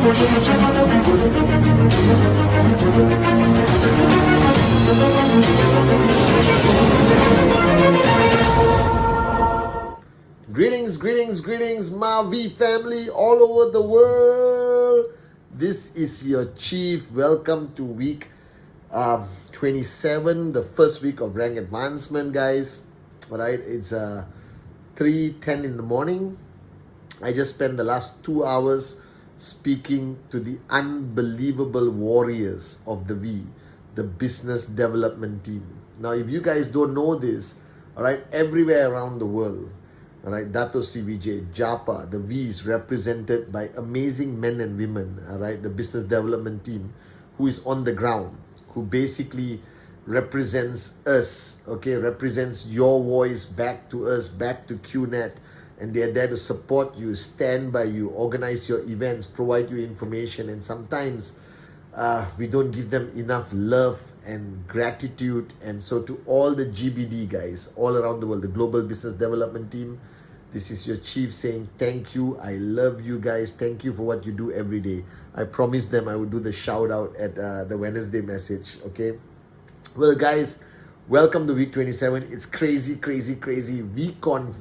Greetings, Mavi family all over the world. This is your chief. Welcome to week 27, the first week of rank advancement, guys. All right, it's 3:10 in the morning. I just spent the last 2 hours speaking to the unbelievable warriors of the V, the business development team. Now, if you guys don't know this, all right, everywhere around the world, all right, Dato Sri Vijay, Japa, the V is represented by amazing men and women, all right, the business development team who is on the ground, who basically represents us, okay, represents your voice back to us, back to QNet, and they're there to support you, stand by you, organize your events, provide you information, and sometimes we don't give them enough love and gratitude. And so to all the GBD guys all around the world, the Global Business Development Team, this is your chief saying thank you. I love you guys. Thank you for what you do every day. I promised them I would do the shout out at the Wednesday message. Okay. Well, guys, welcome to week 27. It's crazy. VCon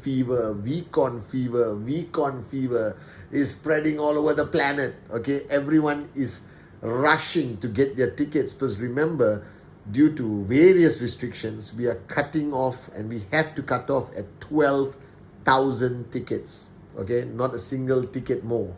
fever is spreading all over the planet. Okay. Everyone is rushing to get their tickets because remember, due to various restrictions, we are cutting off and we have to cut off at 12,000 tickets. Okay, not a single ticket more.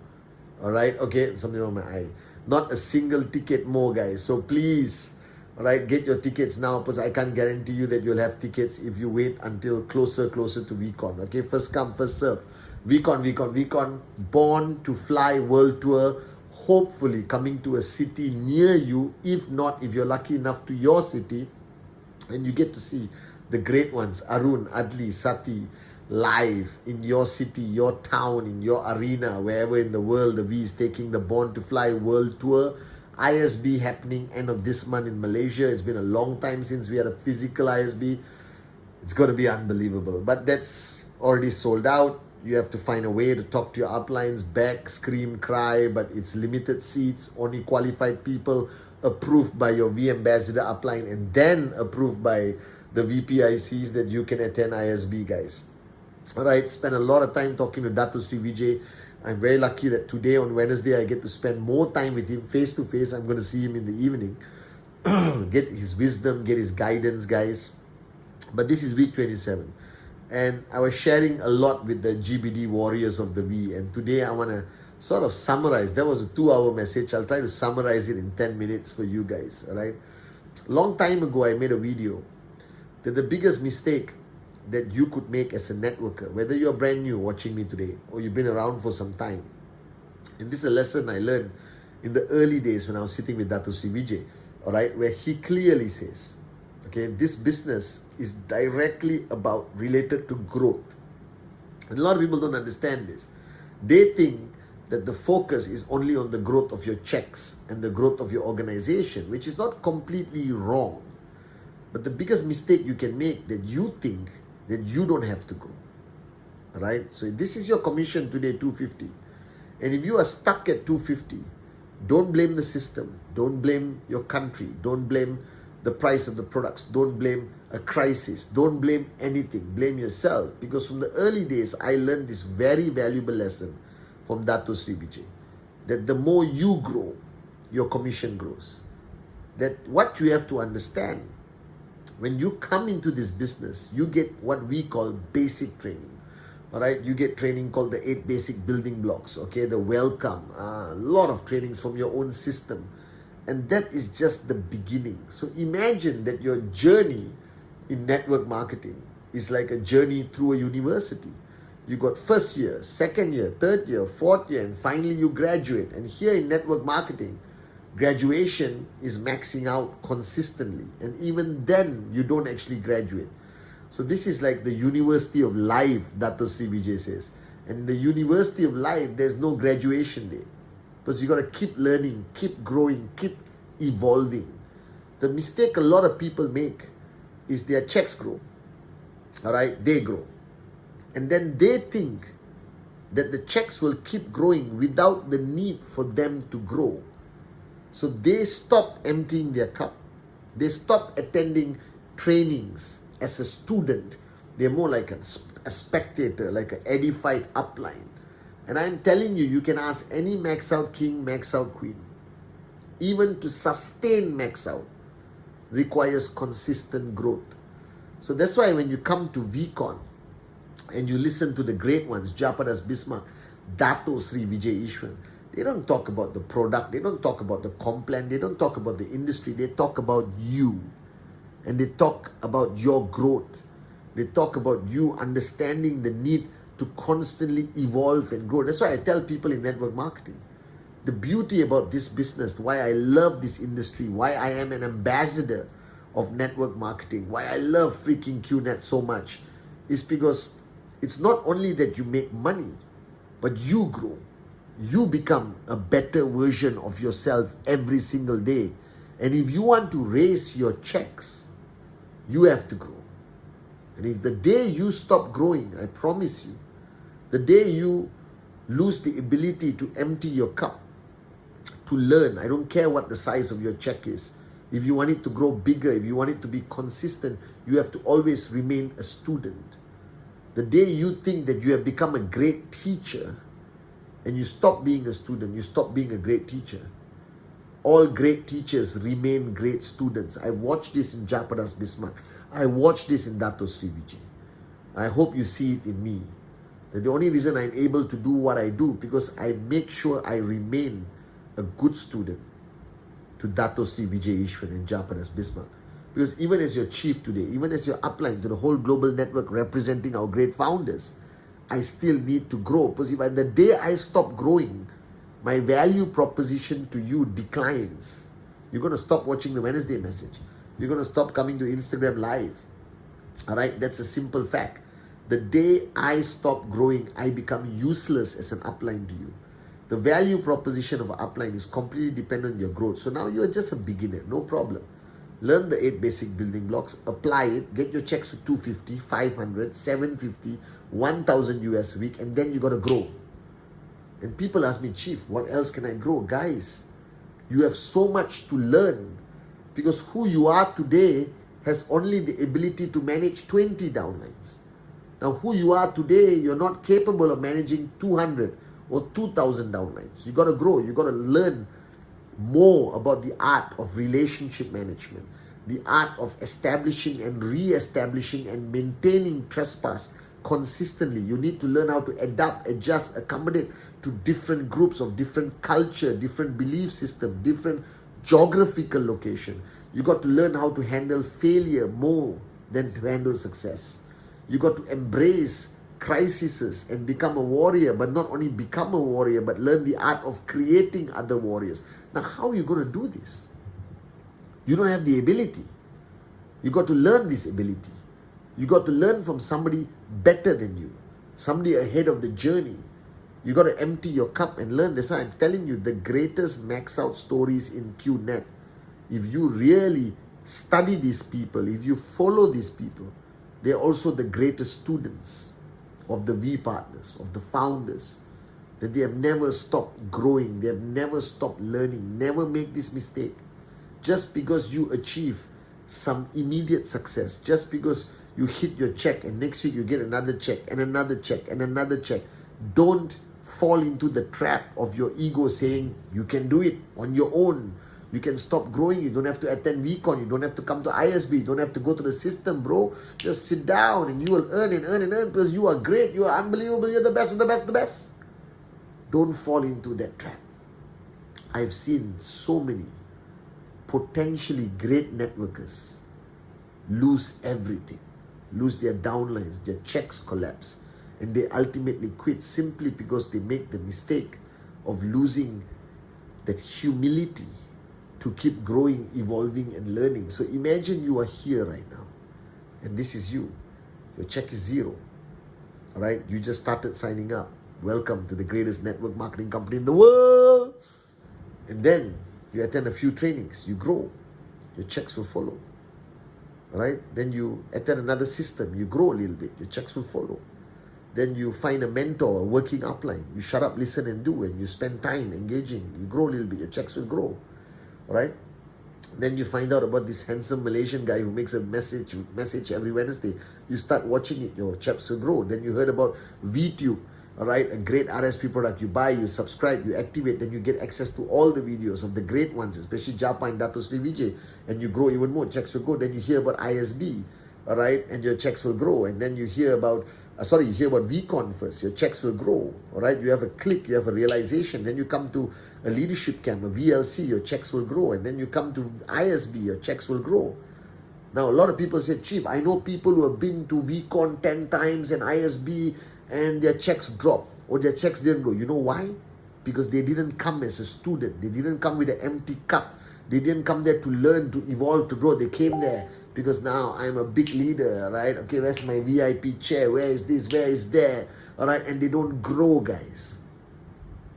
All right, okay, something wrong with my eye. Not a single ticket more, guys. So please, all right, get your tickets now because I can't guarantee you that you'll have tickets if you wait until closer to VCon. Okay, first come, first serve. VCon, Born to Fly World Tour. Hopefully coming to a city near you, if not, if you're lucky enough to your city, and you get to see the great ones, Arun, Adli, Sati, live in your city, your town, in your arena, wherever in the world. The V is taking the Born to Fly World Tour. ISB happening end of this month in Malaysia. It's been a long time since we had a physical ISB. It's going to be unbelievable, but that's already sold out. You have to find a way to talk to your uplines, beg, scream, cry, but it's limited seats, only qualified people, approved by your V Ambassador upline, and then approved by the VPICs that you can attend ISB, guys. All right, spend a lot of time talking to Dato Sri Vijay. I'm very lucky that today on Wednesday, I get to spend more time with him face to face. I'm going to see him in the evening, get his wisdom, get his guidance, guys. But this is week 27. And I was sharing a lot with the GBD warriors of the V. And today I want to sort of summarize. That was a 2-hour message. I'll try to summarize it in 10 minutes for you guys. All right. Long time ago, I made a video that the biggest mistake that you could make as a networker, whether you're brand new watching me today or you've been around for some time. And this is a lesson I learned in the early days when I was sitting with Dato Sri Vijay. All right. Where he clearly says, okay, this business is directly related to growth. And a lot of people don't understand this. They think that the focus is only on the growth of your checks and the growth of your organization, which is not completely wrong. But the biggest mistake you can make that you think that you don't have to grow. All right? So this is your commission today, 250. And if you are stuck at 250, don't blame the system. Don't blame your country. Don't blame the price of the products. Don't blame a crisis. Don't blame anything. Blame yourself. Because from the early days, I learned this very valuable lesson from Dato Sri Vijay. That the more you grow, your commission grows. That what you have to understand, when you come into this business, you get what we call basic training. All right, you get training called the 8 basic building blocks. Okay, the welcome, a lot of trainings from your own system. And that is just the beginning. So imagine that your journey in network marketing is like a journey through a university. You got first year, second year, third year, fourth year, and finally you graduate. And here in network marketing, graduation is maxing out consistently. And even then, you don't actually graduate. So this is like the University of Life, Dato Sri Vijay says. And in the University of Life, there's no graduation day. Because you got to keep learning, keep growing, keep evolving. The mistake a lot of people make is their checks grow. All right, they grow. And then they think that the checks will keep growing without the need for them to grow. So they stop emptying their cup. They stop attending trainings as a student. They're more like a spectator, like an edified upline. And I'm telling you, you can ask any max out king, max out queen. Even to sustain max out requires consistent growth. So that's why when you come to VCon and you listen to the great ones, Japadas Bismarck, Dato Sri Vijay Ishwan, they don't talk about the product, they don't talk about the complan, they don't talk about the industry, they talk about you. And they talk about your growth. They talk about you understanding the need to constantly evolve and grow. That's why I tell people in network marketing, the beauty about this business, why I love this industry, why I am an ambassador of network marketing, why I love freaking QNet so much, is because it's not only that you make money, but you grow. You become a better version of yourself every single day. And if you want to raise your checks, you have to grow. And if the day you stop growing, I promise you, the day you lose the ability to empty your cup, to learn, I don't care what the size of your check is. If you want it to grow bigger, if you want it to be consistent, you have to always remain a student. The day you think that you have become a great teacher and you stop being a student, you stop being a great teacher. All great teachers remain great students. I watched this in Japadas Bismarck. I watched this in Dato Sri Vijay. I hope you see it in me. That the only reason I'm able to do what I do because I make sure I remain a good student to Dato Sri Vijay Ishwan and Japadas Bismarck. Because even as your chief today, even as your upline to the whole global network representing our great founders, I still need to grow. Because if the day I stop growing, my value proposition to you declines. You're going to stop watching the Wednesday message. You're going to stop coming to Instagram Live. All right, that's a simple fact. The day I stop growing, I become useless as an upline to you. The value proposition of an upline is completely dependent on your growth. So now you're just a beginner, no problem. Learn the 8 basic building blocks, apply it, get your checks to 250, 500, 750, 1000 US a week, and then you got to grow. And people ask me, Chief, what else can I grow? Guys, you have so much to learn because who you are today has only the ability to manage 20 downlines. Now, who you are today, you're not capable of managing 200 or 2,000 downlines. You got to grow. You got to learn more about the art of relationship management, the art of establishing and re-establishing and maintaining trespass consistently. You need to learn how to adapt, adjust, accommodate to different groups of different culture, different belief system, different geographical location. You got to learn how to handle failure more than to handle success. You got to embrace crises and become a warrior, but not only become a warrior, but learn the art of creating other warriors. Now, how are you going to do this? You don't have the ability. You got to learn this ability. You got to learn from somebody better than you, somebody ahead of the journey. You got to empty your cup and learn. That's why I'm telling you, the greatest max out stories in QNet, if you really study these people, if you follow these people, they're also the greatest students of the V partners, of the founders, that they have never stopped growing, they have never stopped learning. Never make this mistake. Just because you achieve some immediate success, just because you hit your check and next week you get another check and another check and another check, don't fall into the trap of your ego saying you can do it on your own. You can stop growing. You don't have to attend VCon. You don't have to come to ISB. You don't have to go to the system, bro. Just sit down and you will earn and earn and earn because you are great. You are unbelievable. You're the best of the best of the best. Don't fall into that trap. I've seen so many potentially great networkers lose everything, lose their downlines, their checks collapse, and they ultimately quit simply because they make the mistake of losing that humility to keep growing, evolving, and learning. So imagine you are here right now, and this is you. Your check is zero. All right? You just started signing up. Welcome to the greatest network marketing company in the world. And then you attend a few trainings. You grow. Your checks will follow. All right? Then you attend another system. You grow a little bit. Your checks will follow. Then you find a mentor, a working upline. You shut up, listen and do, and you spend time engaging. You grow a little bit, your checks will grow, right? Then you find out about this handsome Malaysian guy who makes a message every Wednesday. You start watching it, your checks will grow. Then you heard about VTube, all right, a great RSP product. You buy, you subscribe, you activate, then you get access to all the videos of the great ones, especially Japa and Dato Sri Vijay, and you grow even more, checks will go. Then you hear about ISB, all right, and your checks will grow. And then you hear about, you hear about VCon first, your checks will grow, all right? You have a click, you have a realization. Then you come to a leadership camp, a VLC, your checks will grow. And then you come to ISB, your checks will grow. Now, a lot of people say, Chief, I know people who have been to VCon 10 times and ISB and their checks drop or their checks didn't grow. You know why? Because they didn't come as a student. They didn't come with an empty cup. They didn't come there to learn, to evolve, to grow. They came there because now I'm a big leader, right? Okay, where's my VIP chair? Where is this? Where is that? All right, and they don't grow, guys.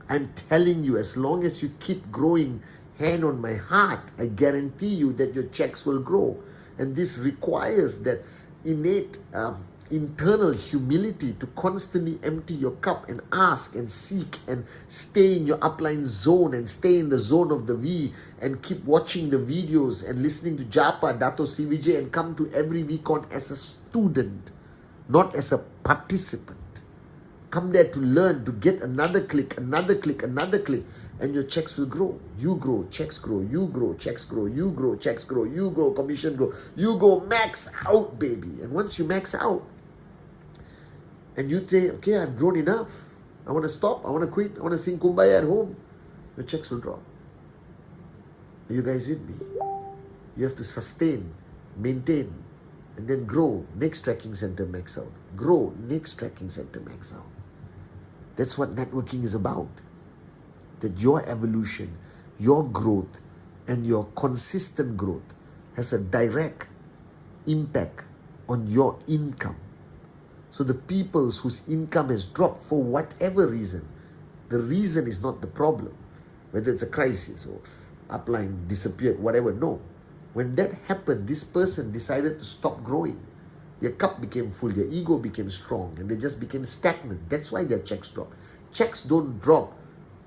I'm telling you, as long as you keep growing, hand on my heart, I guarantee you that your checks will grow. And this requires that innate internal humility to constantly empty your cup and ask and seek and stay in your upline zone and stay in the zone of the V and keep watching the videos and listening to Japa, Dato Sri Vijay, and come to every VCon as a student, not as a participant. Come there to learn, to get another click, another click, another click, and your checks will grow. You grow, checks grow, you grow, checks grow, you grow, checks grow, you grow, commission grow. You go max out, baby. And once you max out, and you say, okay, I've grown enough. I want to stop. I want to quit. I want to sing Kumbaya at home. Your checks will drop. Are you guys with me? You have to sustain, maintain, and then grow. Next tracking center max out. Grow. Next tracking center max out. That's what networking is about. That your evolution, your growth, and your consistent growth has a direct impact on your income. So the people whose income has dropped for whatever reason, the reason is not the problem. Whether it's a crisis or upline disappeared, whatever, no. When that happened, this person decided to stop growing. Their cup became full, their ego became strong, and they just became stagnant. That's why their checks drop. Checks don't drop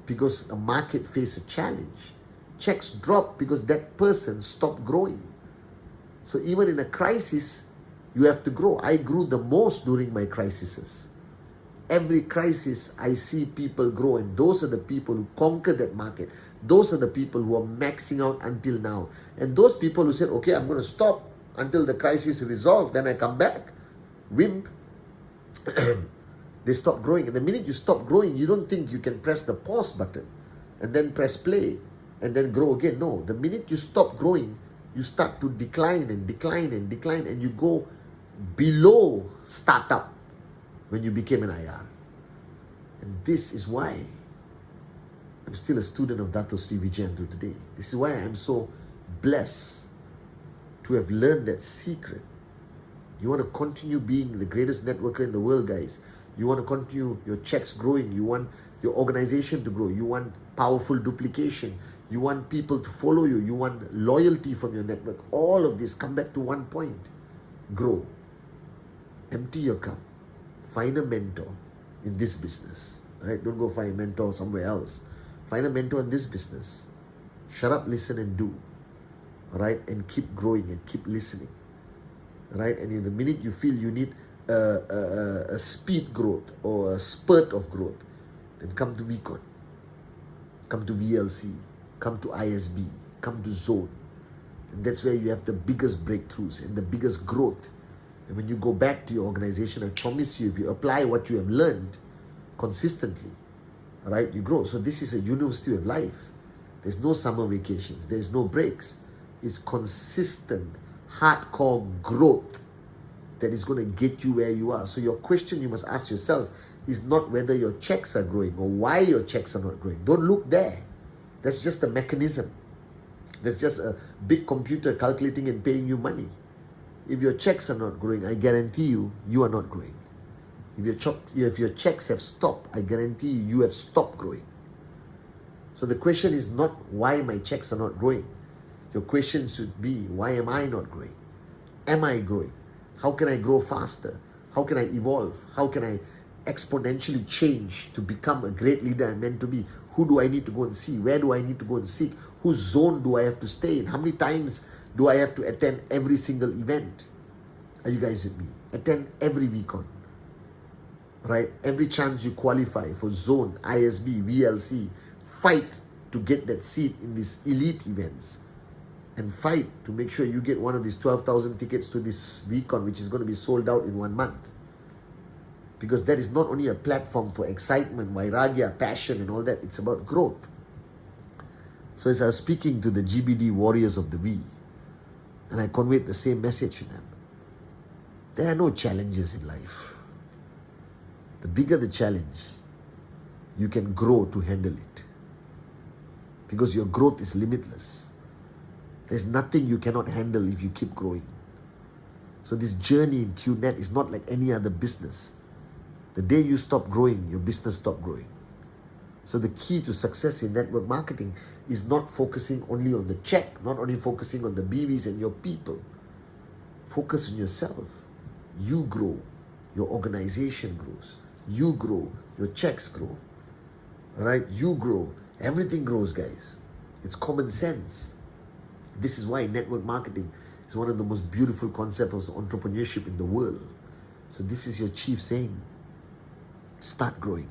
because a market faced a challenge. Checks drop because that person stopped growing. So even in a crisis, you have to grow. I grew the most during my crises. Every crisis, I see people grow, and those are the people who conquer that market. Those are the people who are maxing out until now. And those people who said, okay, I'm going to stop until the crisis is resolved, then I come back. Wimp. They stop growing. And the minute you stop growing, you don't think you can press the pause button and then press play and then grow again. No, the minute you stop growing, you start to decline and decline and decline, and you go below startup when you became an IR. And this is why I'm still a student of Dato Sri Vijay until today. This is why I'm so blessed to have learned that secret. You want to continue being the greatest networker in the world, guys. You want to continue your checks growing. You want your organization to grow. You want powerful duplication. You want people to follow you. You want loyalty from your network. All of this come back to one point. Grow. Empty your cup. Find a mentor in this business. Right? Don't go find a mentor somewhere else. Find a mentor in this business. Shut up, listen and do. Right? And keep growing and keep listening. Right? And in the minute you feel you need a speed growth or a spurt of growth, then come to VCon. Come to VLC. Come to ISB. Come to Zone. And that's where you have the biggest breakthroughs and the biggest growth. And when you go back to your organization, I promise you, if you apply what you have learned consistently, right, you grow. So this is a university of life. There's no summer vacations. There's no breaks. It's consistent, hardcore growth that is going to get you where you are. So your question you must ask yourself is not whether your checks are growing or why your checks are not growing. Don't look there. That's just a mechanism. That's just a big computer calculating and paying you money. If your checks are not growing, I guarantee you, you are not growing. If your checks have stopped, I guarantee you, you have stopped growing. So the question is not why my checks are not growing. Your question should be, why am I not growing? Am I growing? How can I grow faster? How can I evolve? How can I exponentially change to become a great leader I'm meant to be? Who do I need to go and see? Where do I need to go and seek? Whose zone do I have to stay in? How many times do I have to attend every single event? Are you guys with me? Attend every weekend, right? Every chance you qualify for zone, ISB, VLC, fight to get that seat in these elite events, and fight to make sure you get one of these 12,000 tickets to this weekend, which is going to be sold out in 1 month. Because that is not only a platform for excitement, vairagya, passion and all that, it's about growth. So as I was speaking to the GBD warriors of the V, and I conveyed the same message to them, there are no challenges in life. The bigger the challenge, you can grow to handle it. Because your growth is limitless. There's nothing you cannot handle if you keep growing. So this journey in QNet is not like any other business. The day you stop growing, your business stops growing. So the key to success in network marketing is not focusing only on the check, not only focusing on the BVs and your people. Focus on yourself. You grow, your organization grows. You grow, your checks grow. All right, you grow. Everything grows, guys. It's common sense. This is why network marketing is one of the most beautiful concepts of entrepreneurship in the world. So this is your chief saying. Start growing.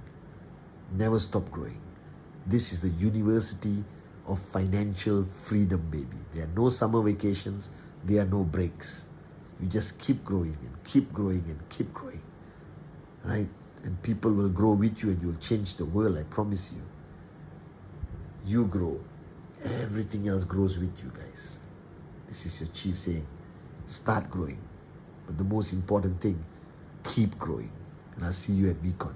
Never stop growing. This is the University of Financial Freedom, baby. There are no summer vacations. There are no breaks. You just keep growing and keep growing and keep growing. Right? And people will grow with you and you'll change the world, I promise you. You grow. Everything else grows with you, guys. This is your chief saying. Start growing. But the most important thing, keep growing. And I'll see you at VCon.